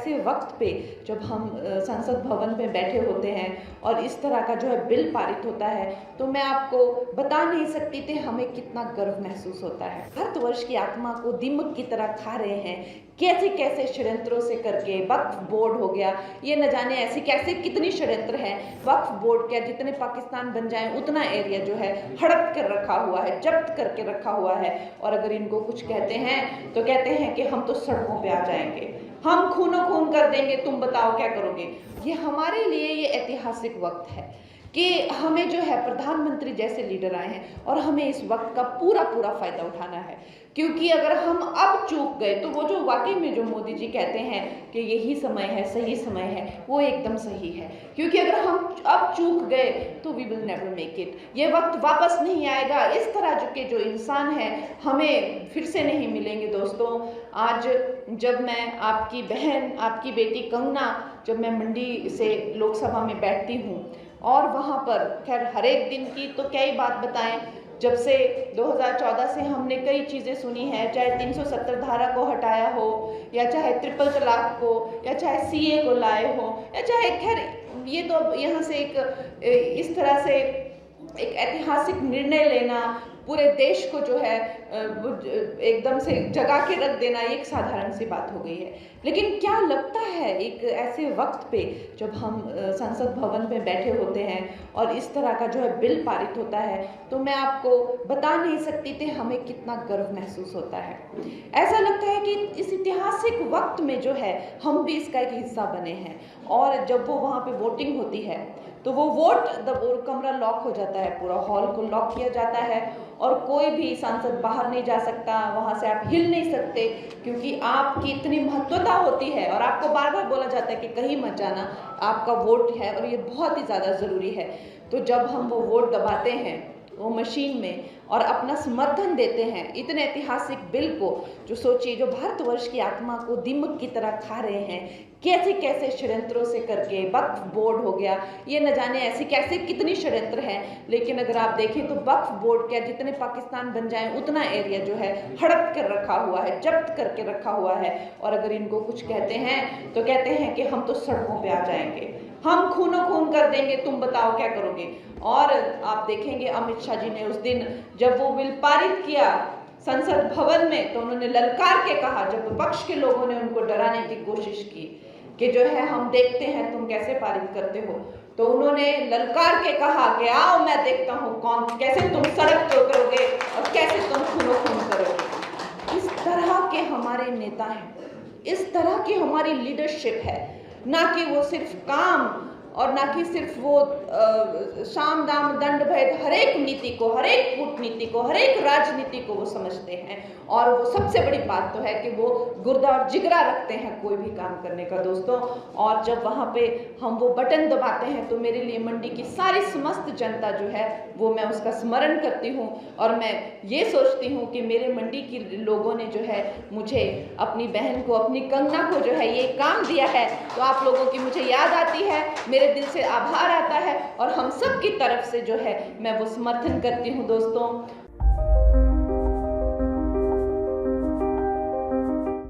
ऐसे वक्त पे जब हम संसद भवन में बैठे होते हैं और इस तरह का जो है बिल पारित होता है, तो मैं आपको बता नहीं सकती थी हमें कितना गर्व महसूस होता है। भारतवर्ष की आत्मा को दीमक की तरह खा रहे हैं, कैसे कैसे षड्यंत्रों से करके। वक्फ बोर्ड हो गया, ये न जाने ऐसी कैसे कितनी षड्यंत्र हैं। वक्फ बोर्ड क्या, जितने पाकिस्तान बन जाए उतना एरिया जो है हड़प कर रखा हुआ है, जब्त करके रखा हुआ है। और अगर इनको कुछ कहते हैं तो कहते हैं कि हम तो सड़कों पे आ जाएंगे, हम खूनो खून कर देंगे, तुम बताओ क्या करोगे। ये हमारे लिए ये ऐतिहासिक वक्त है कि हमें जो है प्रधानमंत्री जैसे लीडर आए हैं और हमें इस वक्त का पूरा पूरा फायदा उठाना है। क्योंकि अगर हम अब चूक गए तो वो जो वाकई में जो मोदी जी कहते हैं कि यही समय है, सही समय है, वो एकदम सही है। क्योंकि अगर हम अब चूक गए तो we will never make it, ये वक्त वापस नहीं आएगा। इस तरह के जो इंसान है हमें फिर से नहीं मिलेंगे दोस्तों। आज जब मैं आपकी बहन, आपकी बेटी कंगना, जब मैं मंडी से लोकसभा में बैठती हूँ और वहाँ पर खैर हर एक दिन की तो क्या ही बात बताएं, जब से 2014 से हमने कई चीज़ें सुनी हैं, चाहे 370 धारा को हटाया हो, या चाहे ट्रिपल तलाक को, या चाहे सीए को लाए हो, या चाहे खैर ये तो यहाँ से एक इस तरह से एक ऐतिहासिक निर्णय लेना, पूरे देश को जो है एकदम से जगा के रख देना, एक साधारण सी बात हो गई है। लेकिन क्या लगता है एक ऐसे वक्त पे जब हम संसद भवन में बैठे होते हैं और इस तरह का जो है बिल पारित होता है, तो मैं आपको बता नहीं सकती थी हमें कितना गर्व महसूस होता है। ऐसा लगता है कि इस ऐतिहासिक वक्त में जो है हम भी इसका एक हिस्सा बने हैं। और जब वो वहाँ पे वोटिंग होती है तो वो कमरा लॉक हो जाता है, पूरा हॉल को लॉक किया जाता है और कोई भी सांसद बाहर नहीं जा सकता, वहाँ से आप हिल नहीं सकते, क्योंकि आपकी इतनी महत्वता होती है और आपको बार बार बोला जाता है कि कहीं मत जाना, आपका वोट है और ये बहुत ही ज़्यादा ज़रूरी है। तो जब हम वो वोट दबाते हैं वो मशीन में और अपना समर्थन देते हैं इतने ऐतिहासिक बिल को, जो सोचिए जो भारतवर्ष की आत्मा को दीमक की तरह खा रहे हैं, कैसे कैसे षड्यंत्रों से करके। वक्फ बोर्ड हो गया, ये न जाने ऐसी कैसे कितनी षड्यंत्र हैं। लेकिन अगर आप देखें तो वक्फ बोर्ड क्या, जितने पाकिस्तान बन जाए उतना एरिया जो है हड़प कर रखा हुआ है, जब्त करके रखा हुआ है। और अगर इनको कुछ कहते हैं तो कहते हैं कि हम तो सड़कों पे आ जाएंगे, हम खूनो खून कर देंगे, तुम बताओ क्या करोगे। और आप देखेंगे अमित शाह जी ने उस दिन जब वो बिल पारित किया संसद भवन में, तो उन्होंने ललकार के कहा, जब विपक्ष के लोगों ने उनको डराने की कोशिश की कि जो है हम देखते हैं तुम कैसे पारित करते हो, तो उन्होंने ललकार के कहा कि आओ मैं देखता हूँ कौन, कैसे तुम सड़क पर उतरोगे और कैसे तुम खूनो खून करोगे। इस तरह के हमारे नेता हैं, इस तरह की हमारी लीडरशिप है, ना कि वो सिर्फ काम और ना कि सिर्फ वो साम दाम दंड भेद, हर एक नीति को, हर एक कूटनीति को, हर एक राजनीति को वो समझते हैं। और वो सबसे बड़ी बात तो है कि वो गुर्दा और जिगरा रखते हैं कोई भी काम करने का दोस्तों। और जब वहाँ पे हम वो बटन दबाते हैं तो मेरे लिए मंडी की सारी समस्त जनता जो है वो मैं उसका स्मरण करती हूँ और मैं ये सोचती हूँ कि मेरे मंडी की लोगों ने जो है मुझे, अपनी बहन को, अपनी कंगना को जो है ये काम दिया है, तो आप लोगों की मुझे याद आती है, मेरे दिल से आभार आता है और हम सब की तरफ से जो है मैं वो समर्थन करती हूँ दोस्तों।